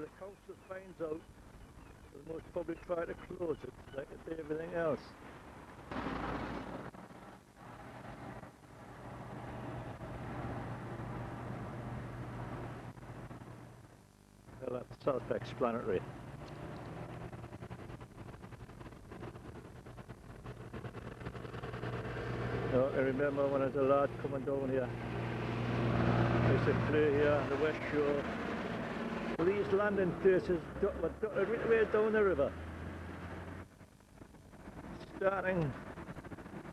the council finds out, they'll most probably try to close it like they do everything else. Well, that's self-explanatory. No, I remember when I was a lad coming down here, I used to play here on the West Shore. Well, these landing places were right way down the river. Starting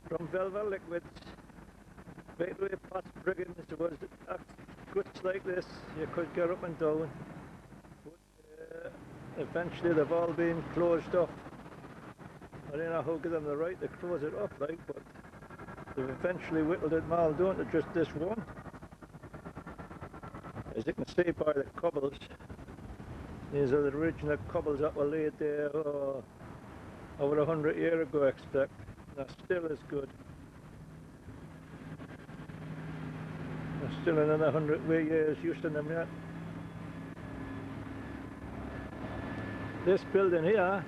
from Velvet Liquids, right away past Briggins, there was guts like this, you could get up and down. But eventually they've all been closed off. I don't know who gave them the right to close it off, like, but they've eventually whittled it all down to just this one. As you can see by the cobbles, these are the original cobbles that were laid there over 100 years ago, I expect. They're still as good. There's still another 100 years using them yet. This building here,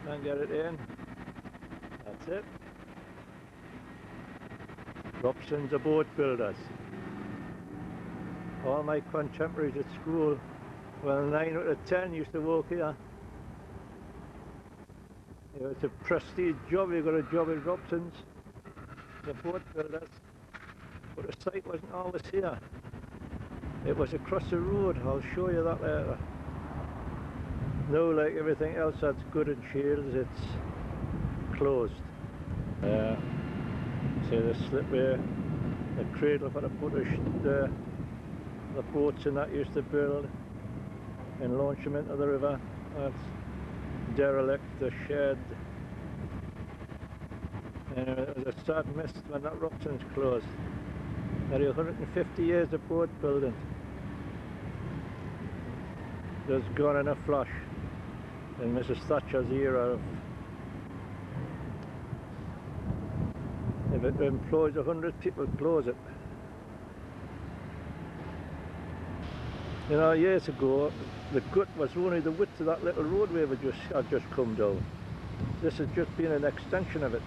can't get it in. That's it. Robson's a boat builders. All my contemporaries at school, well, 9 out of 10 used to work here. It was a prestige job, you got a job at Robson's, the boat builders. But the site wasn't always here. It was across the road, I'll show you that later. Now, like everything else that's good in Shields, it's closed. See the slipway, the cradle for the boats and that used to build and launch them into the river. That's derelict, the shed. It was a sad miss when that Robson's closed. Nearly 150 years of boat building. Just gone in a flash in Mrs. Thatcher's era. If it employs 100 people, close it. You know, years ago, the gut was only the width of that little roadway had just come down. This has just been an extension of it.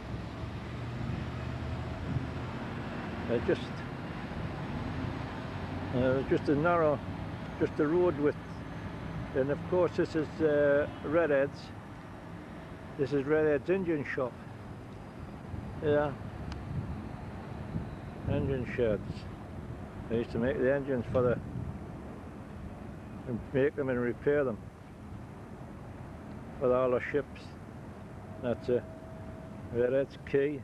Just a narrow, just a road width. And of course this is Redhead's. This is Redhead's engine shop. Yeah. Engine sheds. They used to make the engines for and make them and repair them for all the ships. That's a Redhead's Quay.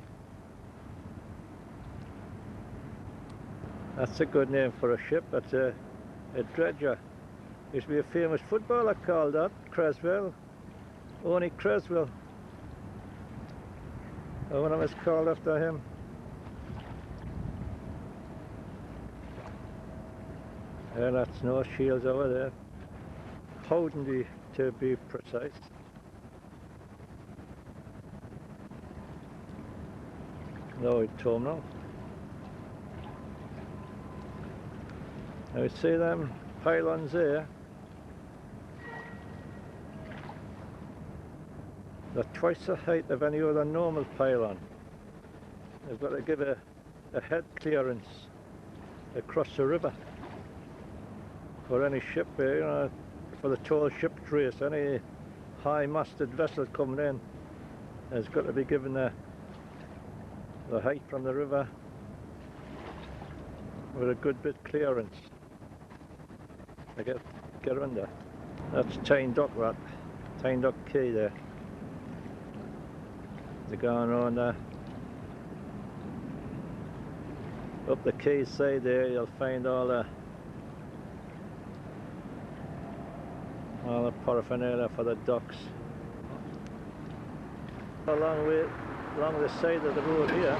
That's a good name for a ship. That's a dredger. Used to be a famous footballer called that, Creswell. Only Creswell. One of us called after him. And that's North Shields over there. Howdenby to be precise. No terminal. Now you see them pylons there? They're twice the height of any other normal pylon. They've got to give a head clearance across the river for any ship, you know, for the tall ship trace. Any high-masted vessel coming in has got to be given the height from the river with a good bit clearance. I get under. That's Tyne Dock, that. Tyne Dock Quay there. They're going on up the quay side there. You'll find all the paraphernalia for the docks. Along the side of the road here,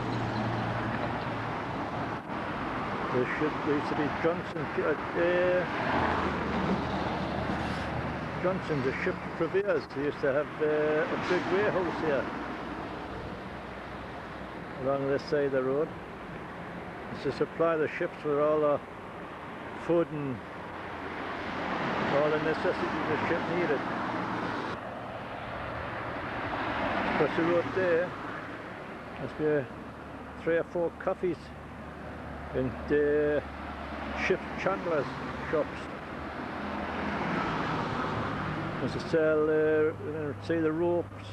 there used to be Johnson's, the ship purveyors. They used to have a big warehouse here along this side of the road. It's to supply the ships with all the food and all the necessities the ship needed. Across the road there, must be 3 or 4 coffees and ship chandlers shops. As they sell, say the ropes,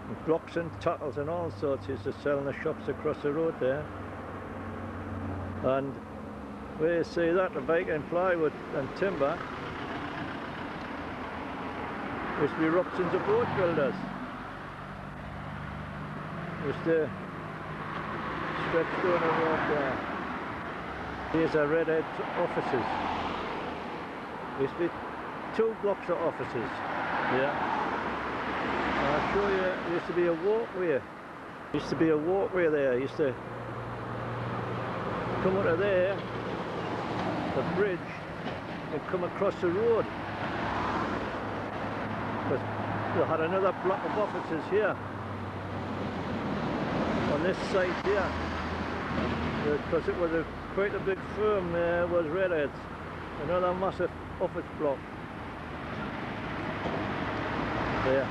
and blocks and tackles and all sorts. Used to sell in the shops across the road there. And where you see that, the Viking plywood and timber, used to be Richardson's of boat builders. Used to stretch down the road there. These are Redhead offices. Used to be 2 blocks of offices. Yeah. And I'll show you, there used to be a walkway. Used to be a walkway there. Used to come out of there, the bridge, and come across the road. But we had another block of offices here. On this site here. Because it was quite a big firm, was Redhead's. Another massive office block. There.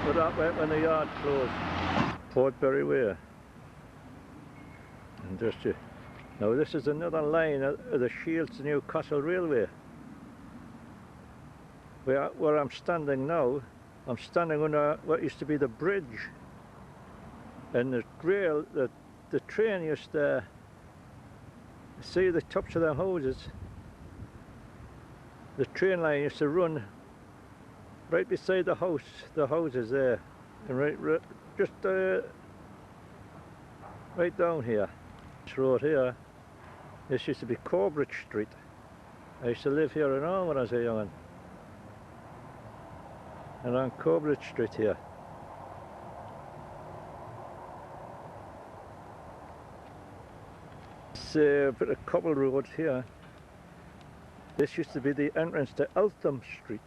But that went when the yard closed. Portbury Way. And just now this is another line of the Shields to Newcastle Railway. Where I'm standing now, I'm standing under what used to be the bridge. And the rail, the train used to see the tops of the houses. The train line used to run right beside the houses there, and just right down here. This road here, this used to be Corbridge Street. I used to live here and all when I was a young one. And on Corbridge Street here. It's a bit of cobble road here. This used to be the entrance to Eltham Street.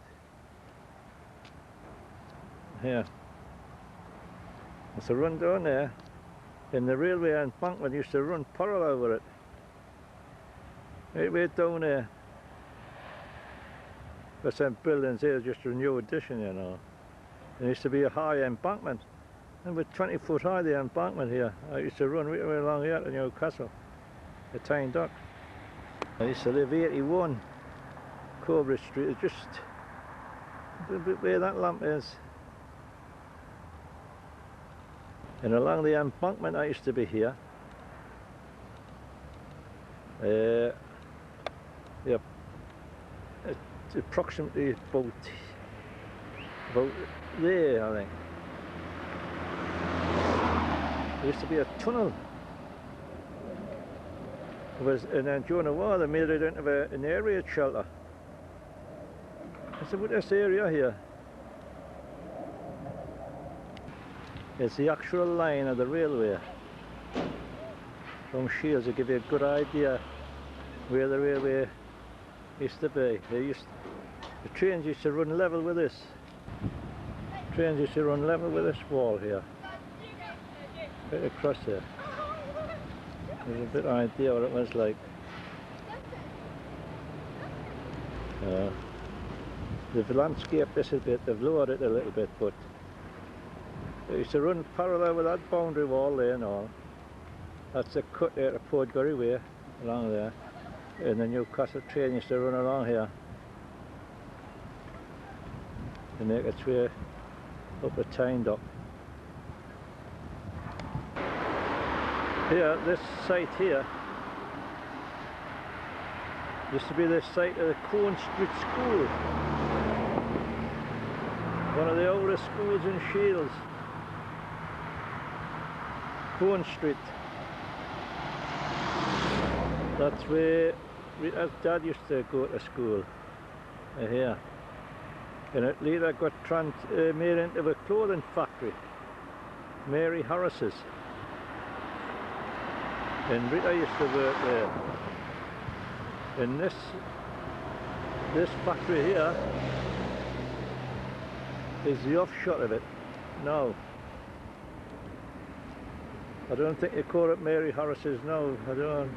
Here. It's a run down there, and the railway embankment used to run parallel with it. Right way down there. But some buildings here, just a new addition, you know. There used to be a high embankment, and with 20 foot high the embankment here. I used to run right away along here to Newcastle, the Tyne Dock. I used to live 81 Corbridge Street. It's just where that lamp is. And along the embankment I used to be here. Yep. It's approximately about there, I think. There used to be a tunnel. And then during the war they made it into an air raid shelter. It's about this area here. It's the actual line of the railway from Shields to give you a good idea where the railway used to be. The trains used to run level with this. Trains used to run level with this wall here. Right across there. There's a bit of idea what it was like. They've landscaped this a bit, they've lowered it a little bit, but it used to run parallel with that boundary wall there and all. That's the cut there to Portbury Way, along there. And the Newcastle train used to run along here. And make its way up the Tyne Dock. Here, this site here, used to be the site of the Cowan Street School. One of the oldest schools in Shields. Cowan Street. That's where Dad used to go to school. Here. And it later got made into a clothing factory. Mary Harris's. And Rita used to work there. And this factory here is the offshot of it. No. I don't think they call it Mary Harris's now. I don't.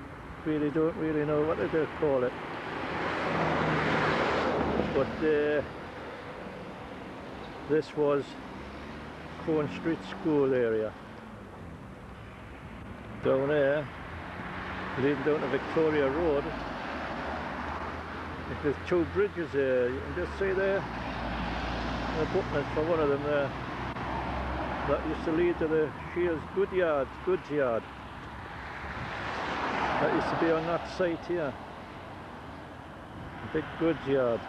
don't really know what to call it. But this was Corn Street School area. Down there, leading down to Victoria Road. There's two bridges there. You can just see there the booklet for one of them there. That used to lead to the Shields goods yard. That used to be on that site here. Big goods yard.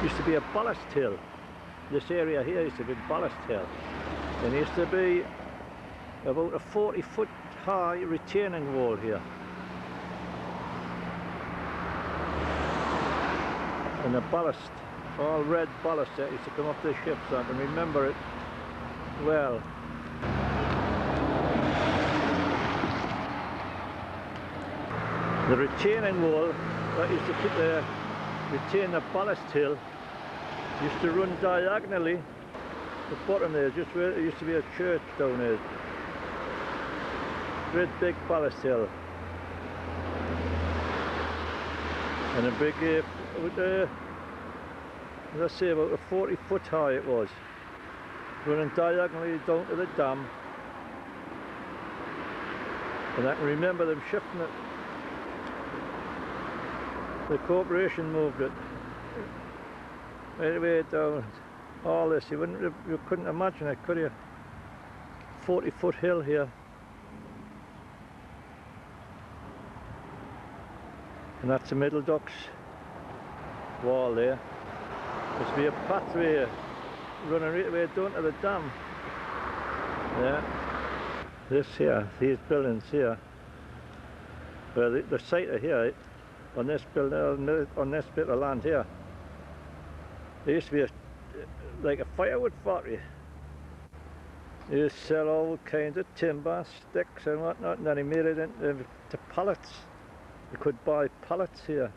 Used to be a ballast hill. This area here used to be ballast hill. And it used to be about a 40-foot high retaining wall here. And the ballast, all red ballast that used to come off the ships. I can remember it well. The retaining wall that used to retain the ballast hill used to run diagonally. The bottom there, just where there used to be a church down there. Great big ballast hill. And a big, as I say, about a 40-foot high it was. Running diagonally down to the dam. And I can remember them shifting it. The corporation moved it right way down. All this, you couldn't imagine it, could you? 40-foot hill here. And that's the Middle Docks wall there. There's be a pathway running right away down to the dam. Yeah. This here, these buildings here, well, the site of here, on this building, on this bit of land here, there used to be like a firewood factory. They used to sell all kinds of timber, sticks and whatnot, and then he made it into pallets. You could buy pallets here.